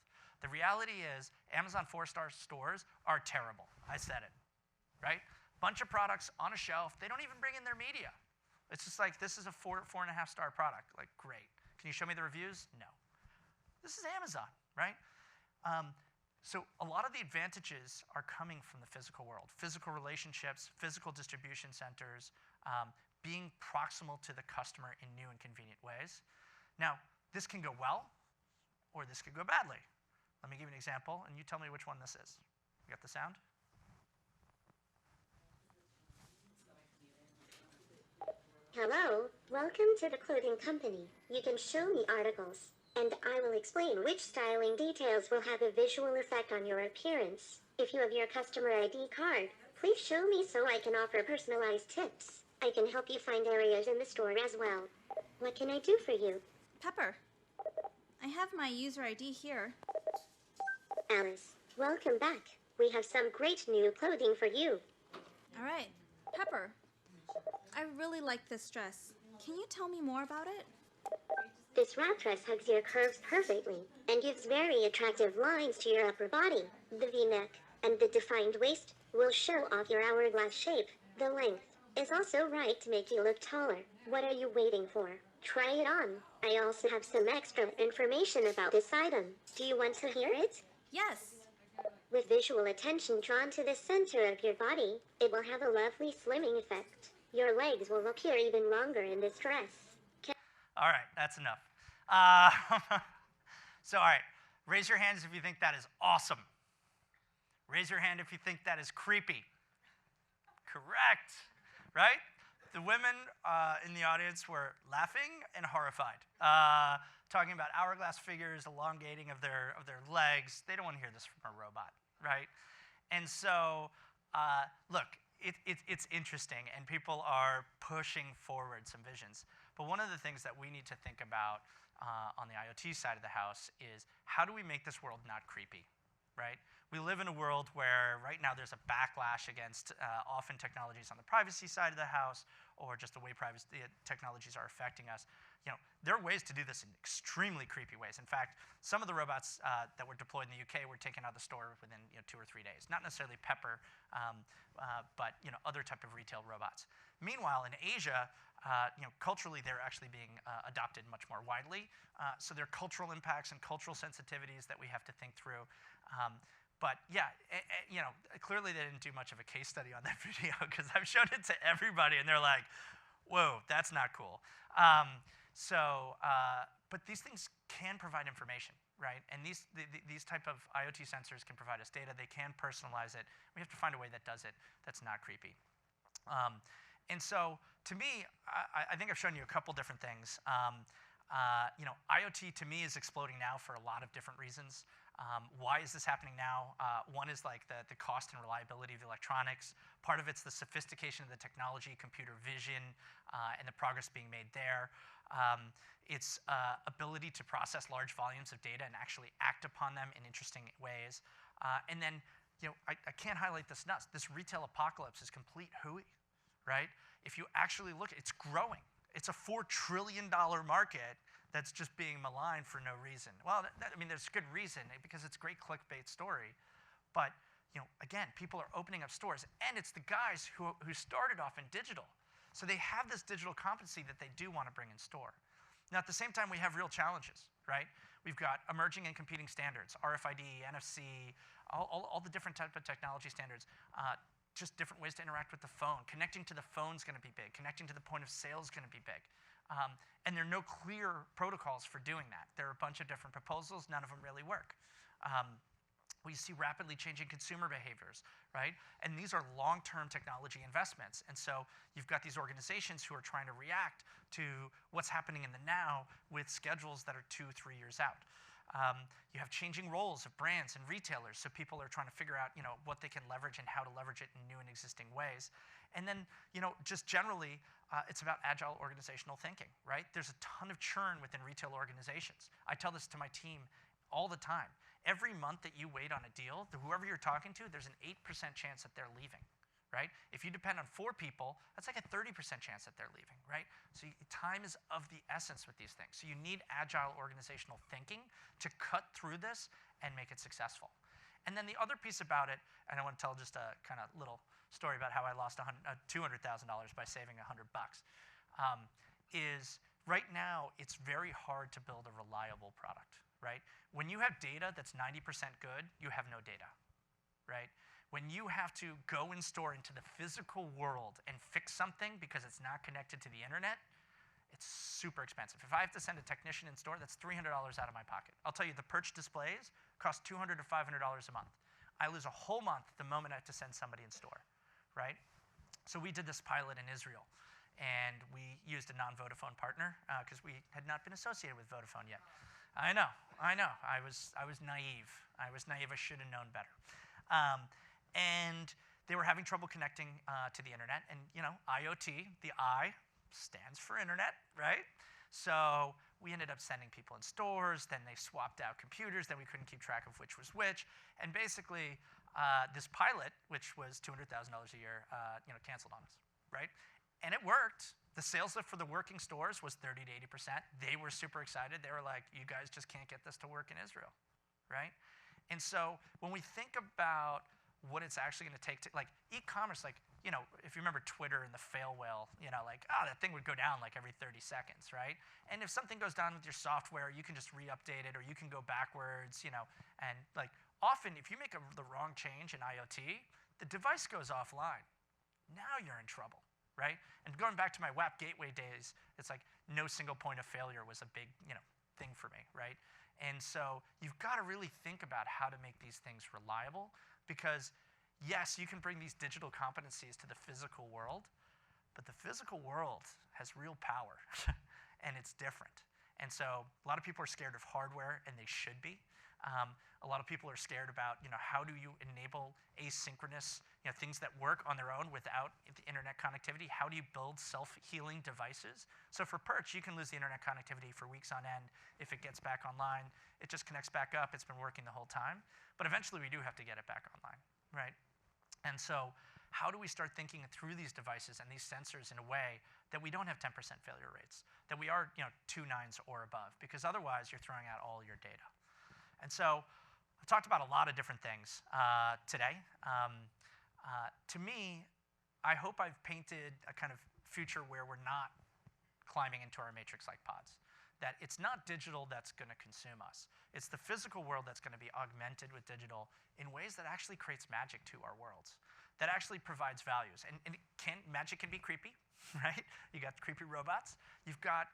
The reality is Amazon 4-star stores are terrible. I said it, right? Bunch of products on a shelf. They don't even bring in their media. It's just like, this is a 4.5-star product. Like, great. Can you show me the reviews? No. This is Amazon, right? So a lot of the advantages are coming from the physical world. Physical relationships, physical distribution centers, being proximal to the customer in new and convenient ways. Now, this can go well, or this could go badly. Let me give you an example, and you tell me which one this is. You got the sound? Hello, welcome to the clothing company. You can show me articles, and I will explain which styling details will have a visual effect on your appearance. If you have your customer ID card, please show me so I can offer personalized tips. I can help you find areas in the store as well. What can I do for you? Pepper, I have my user ID here. Alice, welcome back. We have some great new clothing for you. All right, Pepper, I really like this dress. Can you tell me more about it? This wrap dress hugs your curves perfectly and gives very attractive lines to your upper body. The V-neck and the defined waist will show off your hourglass shape. The length is also right to make you look taller. What are you waiting for? Try it on. I also have some extra information about this item. Do you want to hear it? Yes. With visual attention drawn to the center of your body, it will have a lovely slimming effect. Your legs will appear even longer in this dress. All right, that's enough. So, all right, raise your hands if you think that is awesome. Raise your hand if you think that is creepy. Correct, right? The women in the audience were laughing and horrified, talking about hourglass figures, elongating of their legs. They don't want to hear this from a robot, right? And so, look, it's interesting, and people are pushing forward some visions. But one of the things that we need to think about on the IoT side of the house is, how do we make this world not creepy, right? We live in a world where right now there's a backlash against often technologies on the privacy side of the house, or just the way privacy technologies are affecting us. You know, there are ways to do this in extremely creepy ways. In fact, some of the robots that were deployed in the UK were taken out of the store within 2 or 3 days. Not necessarily Pepper, but other type of retail robots. Meanwhile, in Asia, culturally they're actually being adopted much more widely. So there are cultural impacts and cultural sensitivities that we have to think through. But yeah, clearly they didn't do much of a case study on that video, because I've shown it to everybody and they're like, whoa, that's not cool. But these things can provide information, right? And these type of IoT sensors can provide us data. They can personalize it. We have to find a way that does it that's not creepy. And so to me, I think I've shown you a couple different things. IoT to me is exploding now for a lot of different reasons. Why is this happening now? One is like the cost and reliability of the electronics. Part of it's the sophistication of the technology, computer vision, and the progress being made there. It's ability to process large volumes of data and actually act upon them in interesting ways. And then, I can't highlight this enough. This retail apocalypse is complete hooey, right? If you actually look, it's growing. It's a $4 trillion market that's just being maligned for no reason. Well, there's good reason, because it's a great clickbait story. But, again, people are opening up stores, and it's the guys who started off in digital. So they have this digital competency that they do want to bring in store. Now, at the same time, we have real challenges, right? We've got emerging and competing standards, RFID, NFC, all the different type of technology standards. Just different ways to interact with the phone. Connecting to the phone is going to be big. Connecting to the point of sale is going to be big. And there are no clear protocols for doing that. There are a bunch of different proposals. None of them really work. We see rapidly changing consumer behaviors, right? And these are long-term technology investments. And so you've got these organizations who are trying to react to what's happening in the now with schedules that are 2-3 years out. You have changing roles of brands and retailers, so people are trying to figure out, what they can leverage and how to leverage it in new and existing ways. And then, just generally, it's about agile organizational thinking, right? There's a ton of churn within retail organizations. I tell this to my team all the time. Every month that you wait on a deal, whoever you're talking to, there's an 8% chance that they're leaving, right? If you depend on 4 people, that's like a 30% chance that they're leaving, right? So time is of the essence with these things. So you need agile organizational thinking to cut through this and make it successful. And then the other piece about it, and I want to tell just a kind of little story about how I lost $200,000 by saving $100, is right now it's very hard to build a reliable product, right? When you have data that's 90% good, you have no data, right? When you have to go in store into the physical world and fix something because it's not connected to the internet, it's super expensive. If I have to send a technician in store, that's $300 out of my pocket. I'll tell you, the Perch displays cost $200 to $500 a month. I lose a whole month the moment I have to send somebody in store, right? So we did this pilot in Israel, and we used a non-Vodafone partner because we had not been associated with Vodafone yet. I know. I was naive. I should have known better. And they were having trouble connecting to the internet. And, IoT, the I stands for internet, right? So we ended up sending people in stores. Then they swapped out computers. Then we couldn't keep track of which was which. And basically, this pilot, which was $200,000 a year, canceled on us, right? And it worked. The sales lift for the working stores was 30 to 80%. They were super excited. They were like, you guys just can't get this to work in Israel, right? And so when we think about what it's actually going to take to, like, e-commerce, like, if you remember Twitter and the fail whale, that thing would go down like every 30 seconds, right? And if something goes down with your software, you can just re-update it, or you can go backwards, and like often if you make the wrong change in IoT, the device goes offline. Now you're in trouble, right? And going back to my WAP gateway days, it's like no single point of failure was a big, thing for me, right? And so you've got to really think about how to make these things reliable. Because yes, you can bring these digital competencies to the physical world, but the physical world has real power and it's different. And so a lot of people are scared of hardware, and they should be. A lot of people are scared about, how do you enable asynchronous, things that work on their own without the internet connectivity? How do you build self-healing devices? So for Perch, you can lose the internet connectivity for weeks on end. If it gets back online, it just connects back up. It's been working the whole time. But eventually, we do have to get it back online, right? And so how do we start thinking through these devices and these sensors in a way that we don't have 10% failure rates, that we are 2 nines or above? Because otherwise, you're throwing out all your data. And so I've talked about a lot of different things today. To me, I hope I've painted a kind of future where we're not climbing into our matrix-like pods, that it's not digital that's going to consume us. It's the physical world that's going to be augmented with digital in ways that actually creates magic to our worlds, that actually provides values. And magic can be creepy, right? You got creepy robots. You've got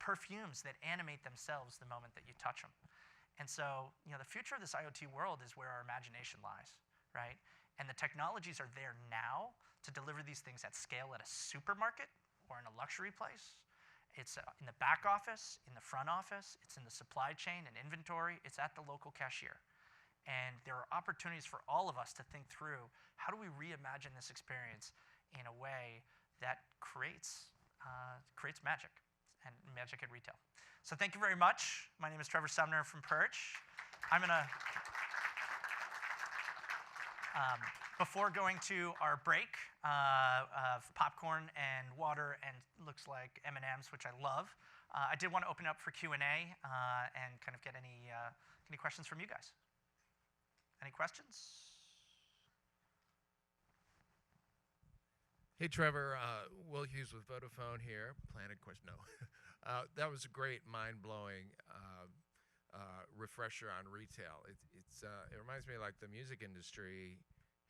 perfumes that animate themselves the moment that you touch them. And so the future of this IoT world is where our imagination lies, right? And the technologies are there now to deliver these things at scale at a supermarket or in a luxury place. It's in the back office, in the front office, it's in the supply chain and inventory, it's at the local cashier. And there are opportunities for all of us to think through, how do we reimagine this experience in a way that creates magic, and magic at retail. So thank you very much. My name is Trevor Sumner from Perch. I'm going to, before going to our break of popcorn and water and looks like M&Ms, which I love, I did want to open up for Q&A and kind of get any questions from you guys. Any questions? Hey, Trevor. Will Hughes with Vodafone here. Planted question. No. That was a great, mind-blowing refresher on retail. It reminds me like the music industry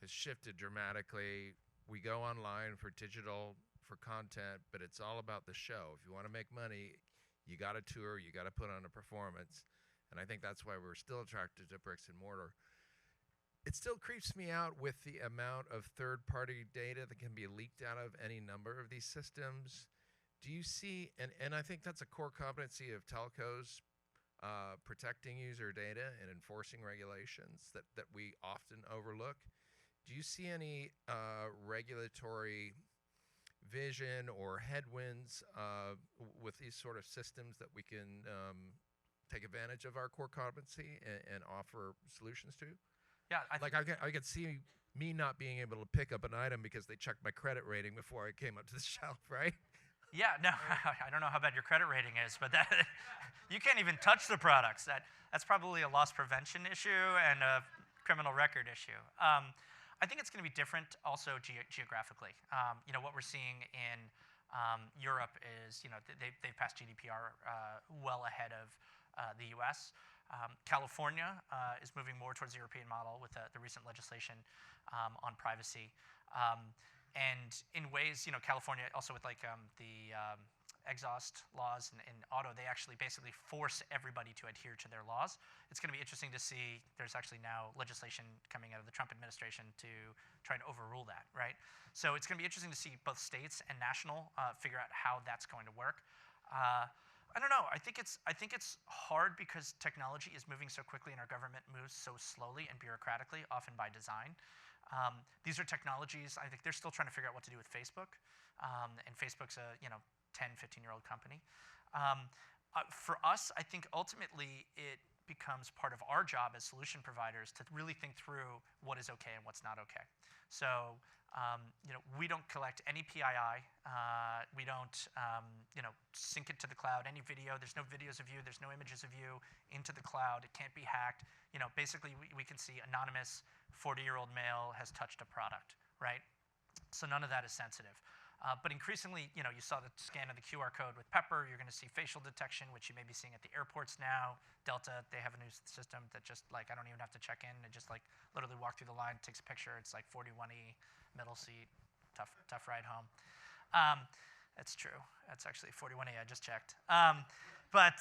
has shifted dramatically. We go online for digital, for content, but it's all about the show. If you want to make money, you got to tour, you got to put on a performance. And I think that's why we're still attracted to bricks and mortar. It still creeps me out with the amount of third-party data that can be leaked out of any number of these systems. Do you see, and I think that's a core competency of telcos, protecting user data and enforcing regulations that we often overlook. Do you see any regulatory vision or headwinds with these sort of systems that we can take advantage of our core competency and offer solutions to? Yeah, I could see me not being able to pick up an item because they checked my credit rating before I came up to the shelf, right? Yeah, no, I don't know how bad your credit rating is, but you can't even touch the products. That's probably a loss prevention issue and a criminal record issue. I think it's going to be different also geographically. What we're seeing in Europe is, they've passed GDPR well ahead of the US. California is moving more towards the European model with the recent legislation on privacy. And in ways, California also with like the exhaust laws and auto, they actually basically force everybody to adhere to their laws. It's going to be interesting to see. There's actually now legislation coming out of the Trump administration to try and overrule that, right? So it's going to be interesting to see both states and national figure out how that's going to work. I don't know. I think it's hard because technology is moving so quickly and our government moves so slowly and bureaucratically, often by design. These are technologies, I think they're still trying to figure out what to do with Facebook. And Facebook's a 10, 15-year-old company. For us, I think ultimately it becomes part of our job as solution providers to really think through what is okay and what's not okay. So we don't collect any PII. We don't sync it to the cloud. Any video, there's no videos of you, there's no images of you into the cloud. It can't be hacked. Basically we can see anonymous 40-year-old male has touched a product, right? So none of that is sensitive. But increasingly, you saw the scan of the QR code with Pepper. You're going to see facial detection, which you may be seeing at the airports now. Delta, they have a new system that just I don't even have to check in. It just literally walk through the line, takes a picture. It's like 41E, middle seat, tough ride home. That's true. That's actually 41E. I just checked. But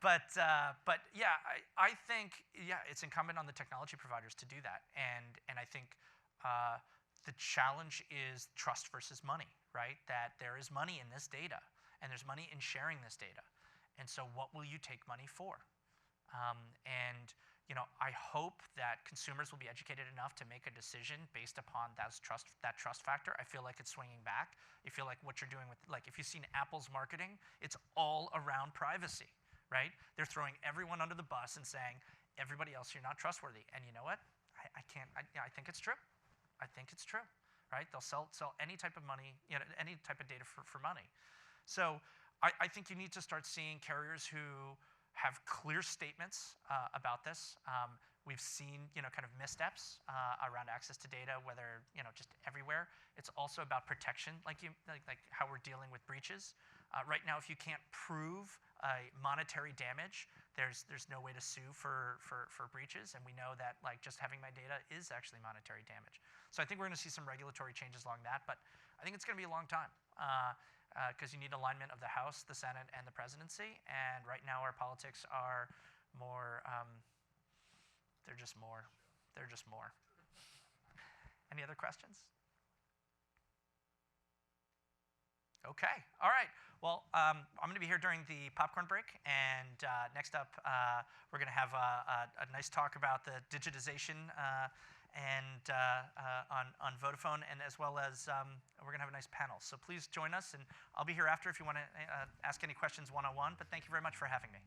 but yeah, I think it's incumbent on the technology providers to do that, and I think the challenge is trust versus money, right? That there is money in this data, and there's money in sharing this data, and so what will you take money for? And I hope that consumers will be educated enough to make a decision based upon that trust factor. I feel like it's swinging back. You feel like what you're doing with, like, if you've seen Apple's marketing, it's all around privacy, right? They're throwing everyone under the bus and saying, everybody else, you're not trustworthy. And you know what? I think it's true. I think it's true, right? They'll sell any type of money, any type of data for money. So I think you need to start seeing carriers who have clear statements about this. We've seen, kind of missteps around access to data, whether, just everywhere. It's also about protection, like how we're dealing with breaches. Right now, if you can't prove a monetary damage, there's no way to sue for breaches, and we know that just having my data is actually monetary damage. So I think we're going to see some regulatory changes along that, but I think it's going to be a long time. Because you need alignment of the House, the Senate, and the presidency. And right now our politics are more, they're just more. They're just more. Any other questions? Okay, all right. Well, I'm going to be here during the popcorn break. And next up, we're going to have a nice talk about the digitization and on Vodafone, and as well as we're going to have a nice panel. So please join us, and I'll be here after if you want to ask any questions one-on-one, but thank you very much for having me.